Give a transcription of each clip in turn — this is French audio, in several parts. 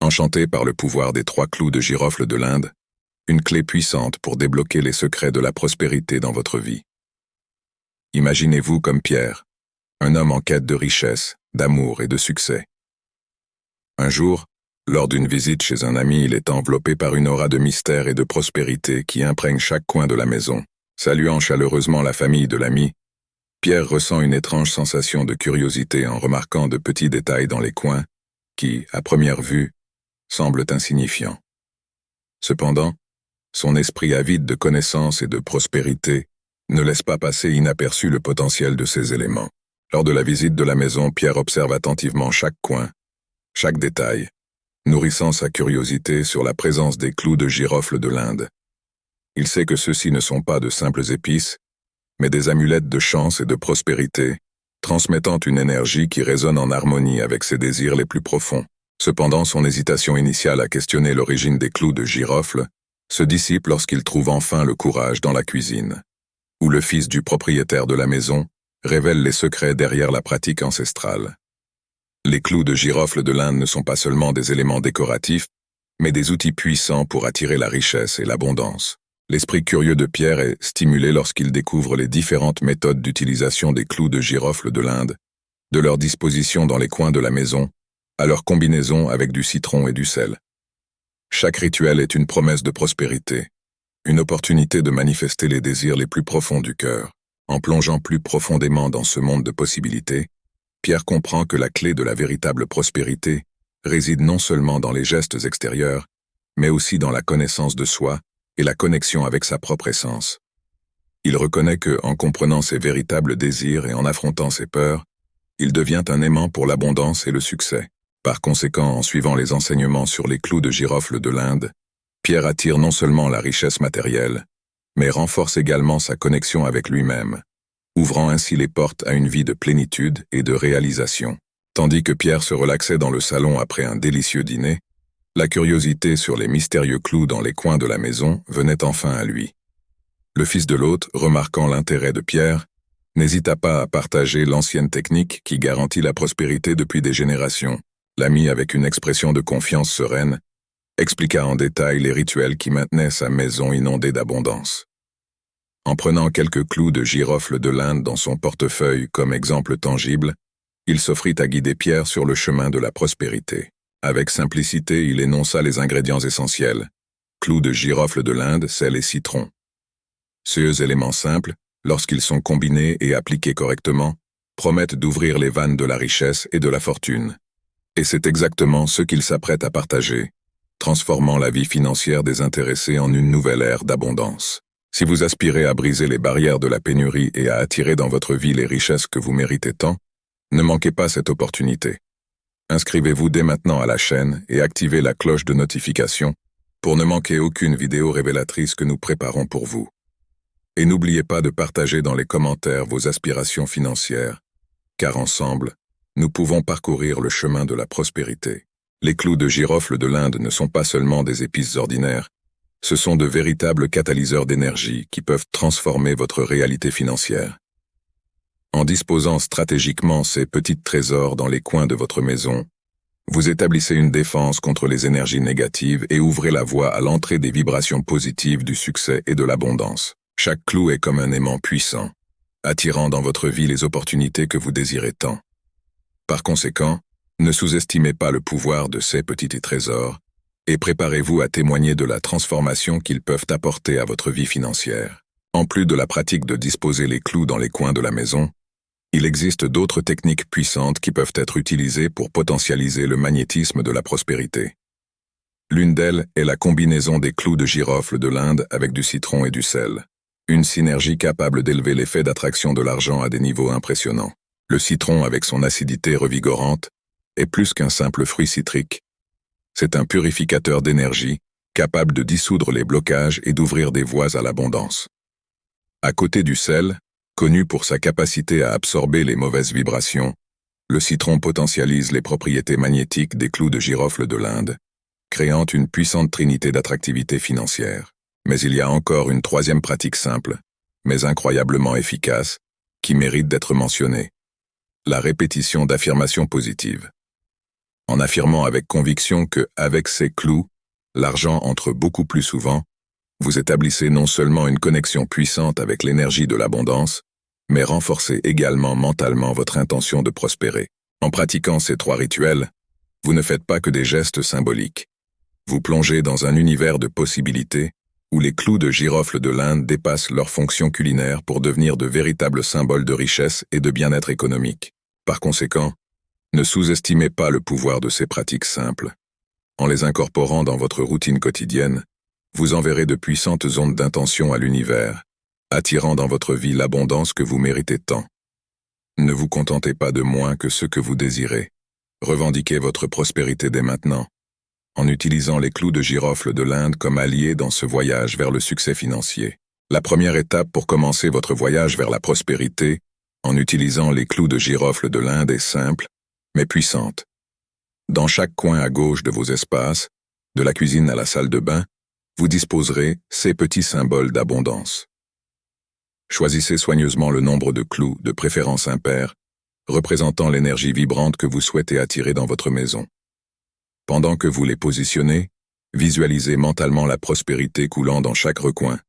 Enchanté par le pouvoir des 3 clous de girofle de l'Inde, une clé puissante pour débloquer les secrets de la prospérité dans votre vie. Imaginez-vous comme Pierre, un homme en quête de richesse, d'amour et de succès. Un jour, lors d'une visite chez un ami, il est enveloppé par une aura de mystère et de prospérité qui imprègne chaque coin de la maison. Saluant chaleureusement la famille de l'ami, Pierre ressent une étrange sensation de curiosité en remarquant de petits détails dans les coins qui, à première vue, semblent insignifiants. Cependant, son esprit avide de connaissances et de prospérité ne laisse pas passer inaperçu le potentiel de ces éléments. Lors de la visite de la maison, Pierre observe attentivement chaque coin, chaque détail, nourrissant sa curiosité sur la présence des clous de girofle de l'Inde. Il sait que ceux-ci ne sont pas de simples épices, mais des amulettes de chance et de prospérité, transmettant une énergie qui résonne en harmonie avec ses désirs les plus profonds. Cependant, son hésitation initiale à questionner l'origine des clous de girofle se dissipe lorsqu'il trouve enfin le courage dans la cuisine, où le fils du propriétaire de la maison révèle les secrets derrière la pratique ancestrale. Les clous de girofle de l'Inde ne sont pas seulement des éléments décoratifs, mais des outils puissants pour attirer la richesse et l'abondance. L'esprit curieux de Pierre est stimulé lorsqu'il découvre les différentes méthodes d'utilisation des clous de girofle de l'Inde, de leur disposition dans les coins de la maison, à leur combinaison avec du citron et du sel. Chaque rituel est une promesse de prospérité, une opportunité de manifester les désirs les plus profonds du cœur. En plongeant plus profondément dans ce monde de possibilités, Pierre comprend que la clé de la véritable prospérité réside non seulement dans les gestes extérieurs, mais aussi dans la connaissance de soi et la connexion avec sa propre essence. Il reconnaît que, en comprenant ses véritables désirs et en affrontant ses peurs, il devient un aimant pour l'abondance et le succès. Par conséquent, en suivant les enseignements sur les clous de girofle de l'Inde, Pierre attire non seulement la richesse matérielle, mais renforce également sa connexion avec lui-même, ouvrant ainsi les portes à une vie de plénitude et de réalisation. Tandis que Pierre se relaxait dans le salon après un délicieux dîner, la curiosité sur les mystérieux clous dans les coins de la maison venait enfin à lui. Le fils de l'hôte, remarquant l'intérêt de Pierre, n'hésita pas à partager l'ancienne technique qui garantit la prospérité depuis des générations. L'ami, avec une expression de confiance sereine, expliqua en détail les rituels qui maintenaient sa maison inondée d'abondance. En prenant quelques clous de girofle de l'Inde dans son portefeuille comme exemple tangible, il s'offrit à guider Pierre sur le chemin de la prospérité. Avec simplicité, il énonça les ingrédients essentiels: clous de girofle de l'Inde, sel et citron. Ces éléments simples, lorsqu'ils sont combinés et appliqués correctement, promettent d'ouvrir les vannes de la richesse et de la fortune. Et c'est exactement ce qu'il s'apprête à partager, transformant la vie financière des intéressés en une nouvelle ère d'abondance. Si vous aspirez à briser les barrières de la pénurie et à attirer dans votre vie les richesses que vous méritez tant, ne manquez pas cette opportunité. Inscrivez-vous dès maintenant à la chaîne et activez la cloche de notification pour ne manquer aucune vidéo révélatrice que nous préparons pour vous. Et n'oubliez pas de partager dans les commentaires vos aspirations financières, car ensemble, nous pouvons parcourir le chemin de la prospérité. Les clous de girofle de l'Inde ne sont pas seulement des épices ordinaires, ce sont de véritables catalyseurs d'énergie qui peuvent transformer votre réalité financière. En disposant stratégiquement ces petits trésors dans les coins de votre maison, vous établissez une défense contre les énergies négatives et ouvrez la voie à l'entrée des vibrations positives du succès et de l'abondance. Chaque clou est comme un aimant puissant, attirant dans votre vie les opportunités que vous désirez tant. Par conséquent, ne sous-estimez pas le pouvoir de ces petits trésors et préparez-vous à témoigner de la transformation qu'ils peuvent apporter à votre vie financière. En plus de la pratique de disposer les clous dans les coins de la maison, il existe d'autres techniques puissantes qui peuvent être utilisées pour potentialiser le magnétisme de la prospérité. L'une d'elles est la combinaison des clous de girofle de l'Inde avec du citron et du sel. Une synergie capable d'élever l'effet d'attraction de l'argent à des niveaux impressionnants. Le citron, avec son acidité revigorante, est plus qu'un simple fruit citrique. C'est un purificateur d'énergie, capable de dissoudre les blocages et d'ouvrir des voies à l'abondance. À côté du sel, connu pour sa capacité à absorber les mauvaises vibrations, le citron potentialise les propriétés magnétiques des clous de girofle de l'Inde, créant une puissante trinité d'attractivité financière. Mais il y a encore une troisième pratique simple, mais incroyablement efficace, qui mérite d'être mentionnée: la répétition d'affirmations positives. en affirmant avec conviction que, avec ces clous, l'argent entre beaucoup plus souvent, vous établissez non seulement une connexion puissante avec l'énergie de l'abondance, mais renforcez également mentalement votre intention de prospérer. En pratiquant ces 3 rituels, vous ne faites pas que des gestes symboliques. Vous plongez dans un univers de possibilités où les clous de girofle de l'Inde dépassent leur fonction culinaire pour devenir de véritables symboles de richesse et de bien-être économique. Par conséquent, ne sous-estimez pas le pouvoir de ces pratiques simples. En les incorporant dans votre routine quotidienne, vous enverrez de puissantes ondes d'intention à l'univers, attirant dans votre vie l'abondance que vous méritez tant. Ne vous contentez pas de moins que ce que vous désirez. Revendiquez votre prospérité dès maintenant, en utilisant les clous de girofle de l'Inde comme alliés dans ce voyage vers le succès financier. La première étape pour commencer votre voyage vers la prospérité, en utilisant les clous de girofle de l'Inde, est simple, mais puissante. Dans chaque coin à gauche de vos espaces, de la cuisine à la salle de bain, vous disposerez ces petits symboles d'abondance. Choisissez soigneusement le nombre de clous, de préférence impair, représentant l'énergie vibrante que vous souhaitez attirer dans votre maison. Pendant que vous les positionnez, visualisez mentalement la prospérité coulant dans chaque recoin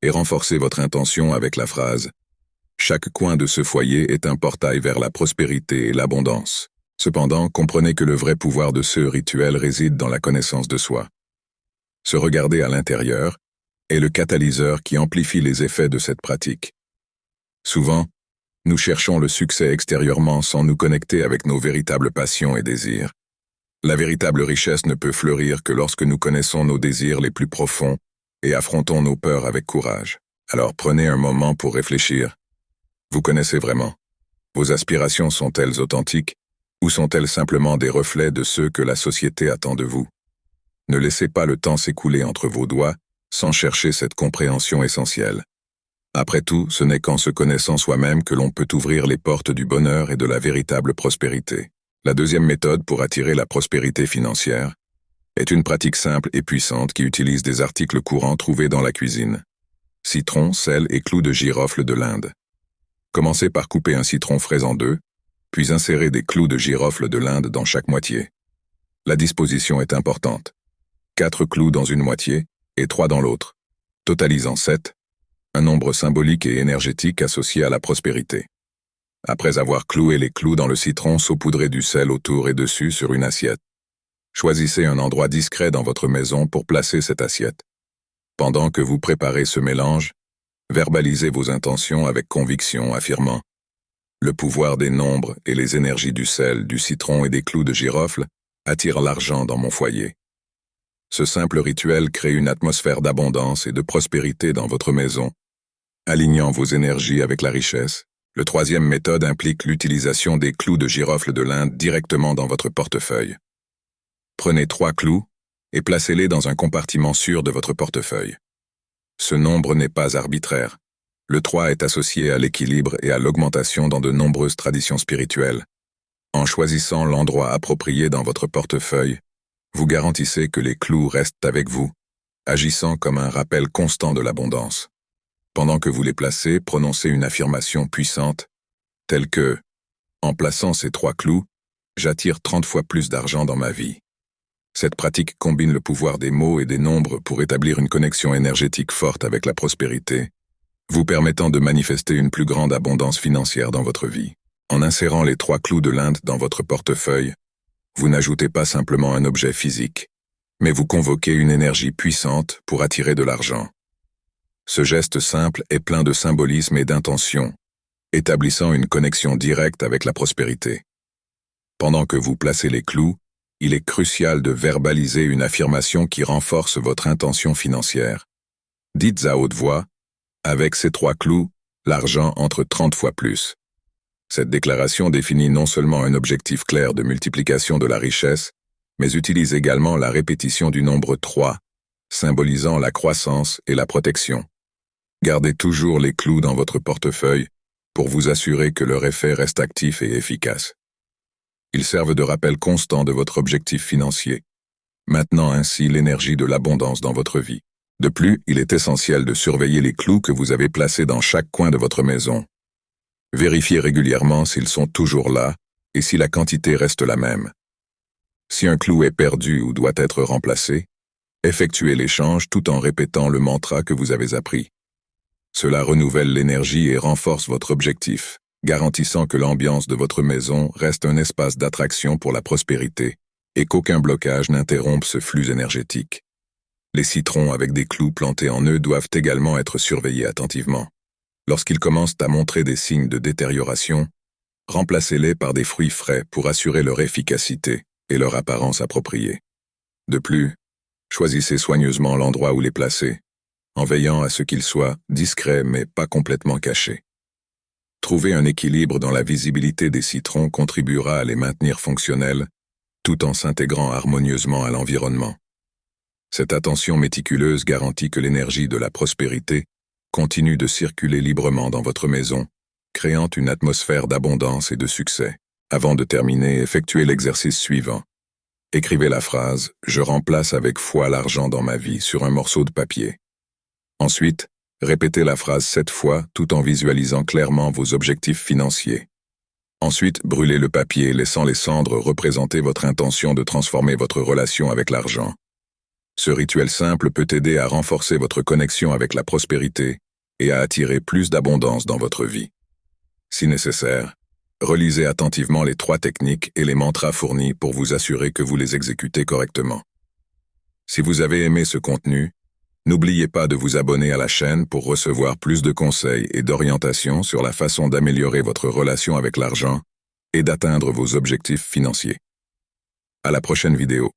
et renforcez votre intention avec la phrase « Chaque coin de ce foyer est un portail vers la prospérité et l'abondance ». Cependant, comprenez que le vrai pouvoir de ce rituel réside dans la connaissance de soi. Se regarder à l'intérieur est le catalyseur qui amplifie les effets de cette pratique. Souvent, nous cherchons le succès extérieurement sans nous connecter avec nos véritables passions et désirs. La véritable richesse ne peut fleurir que lorsque nous connaissons nos désirs les plus profonds et affrontons nos peurs avec courage. Alors prenez un moment pour réfléchir. Vous connaissez vraiment? Vos aspirations sont-elles authentiques ou sont-elles simplement des reflets de ceux que la société attend de vous? Ne laissez pas le temps s'écouler entre vos doigts sans chercher cette compréhension essentielle. Après tout, ce n'est qu'en se connaissant soi-même que l'on peut ouvrir les portes du bonheur et de la véritable prospérité. La deuxième méthode pour attirer la prospérité financière est une pratique simple et puissante qui utilise des articles courants trouvés dans la cuisine. Citron, sel et clous de girofle de l'Inde. Commencez par couper un citron frais en 2, puis insérez des clous de girofle de l'Inde dans chaque moitié. La disposition est importante. 4 clous dans une moitié et 3 dans l'autre, totalisant 7, un nombre symbolique et énergétique associé à la prospérité. Après avoir cloué les clous dans le citron, saupoudrez du sel autour et dessus sur une assiette. Choisissez un endroit discret dans votre maison pour placer cette assiette. Pendant que vous préparez ce mélange, verbalisez vos intentions avec conviction, affirmant « Le pouvoir des nombres et les énergies du sel, du citron et des clous de girofle attirent l'argent dans mon foyer. » Ce simple rituel crée une atmosphère d'abondance et de prospérité dans votre maison, alignant vos énergies avec la richesse. Le troisième méthode implique l'utilisation des clous de girofle de l'Inde directement dans votre portefeuille. Prenez 3 clous et placez-les dans un compartiment sûr de votre portefeuille. Ce nombre n'est pas arbitraire. Le 3 est associé à l'équilibre et à l'augmentation dans de nombreuses traditions spirituelles. En choisissant l'endroit approprié dans votre portefeuille, vous garantissez que les clous restent avec vous, agissant comme un rappel constant de l'abondance. Pendant que vous les placez, prononcez une affirmation puissante, telle que « En plaçant ces 3 clous, j'attire 30 fois plus d'argent dans ma vie. » Cette pratique combine le pouvoir des mots et des nombres pour établir une connexion énergétique forte avec la prospérité, vous permettant de manifester une plus grande abondance financière dans votre vie. En insérant les 3 clous de l'Inde dans votre portefeuille, vous n'ajoutez pas simplement un objet physique, mais vous convoquez une énergie puissante pour attirer de l'argent. Ce geste simple est plein de symbolisme et d'intention, établissant une connexion directe avec la prospérité. Pendant que vous placez les clous, il est crucial de verbaliser une affirmation qui renforce votre intention financière. Dites à haute voix, « Avec ces 3 clous, l'argent entre 30 fois plus. » Cette déclaration définit non seulement un objectif clair de multiplication de la richesse, mais utilise également la répétition du nombre 3, symbolisant la croissance et la protection. Gardez toujours les clous dans votre portefeuille pour vous assurer que leur effet reste actif et efficace. Ils servent de rappel constant de votre objectif financier, maintenant ainsi l'énergie de l'abondance dans votre vie. De plus, il est essentiel de surveiller les clous que vous avez placés dans chaque coin de votre maison. Vérifiez régulièrement s'ils sont toujours là et si la quantité reste la même. Si un clou est perdu ou doit être remplacé, effectuez l'échange tout en répétant le mantra que vous avez appris. Cela renouvelle l'énergie et renforce votre objectif, garantissant que l'ambiance de votre maison reste un espace d'attraction pour la prospérité et qu'aucun blocage n'interrompe ce flux énergétique. Les citrons avec des clous plantés en eux doivent également être surveillés attentivement. Lorsqu'ils commencent à montrer des signes de détérioration, remplacez-les par des fruits frais pour assurer leur efficacité et leur apparence appropriée. De plus, choisissez soigneusement l'endroit où les placer, en veillant à ce qu'ils soient discrets mais pas complètement cachés. Trouver un équilibre dans la visibilité des citrons contribuera à les maintenir fonctionnels, tout en s'intégrant harmonieusement à l'environnement. Cette attention méticuleuse garantit que l'énergie de la prospérité continue de circuler librement dans votre maison, créant une atmosphère d'abondance et de succès. Avant de terminer, effectuez l'exercice suivant. Écrivez la phrase « Je remplace avec foi l'argent dans ma vie » sur un morceau de papier. Ensuite, répétez la phrase 7 fois tout en visualisant clairement vos objectifs financiers. Ensuite, brûlez le papier, laissant les cendres représenter votre intention de transformer votre relation avec l'argent. Ce rituel simple peut aider à renforcer votre connexion avec la prospérité et à attirer plus d'abondance dans votre vie. Si nécessaire, relisez attentivement les 3 techniques et les mantras fournis pour vous assurer que vous les exécutez correctement. Si vous avez aimé ce contenu, n'oubliez pas de vous abonner à la chaîne pour recevoir plus de conseils et d'orientations sur la façon d'améliorer votre relation avec l'argent et d'atteindre vos objectifs financiers. À la prochaine vidéo.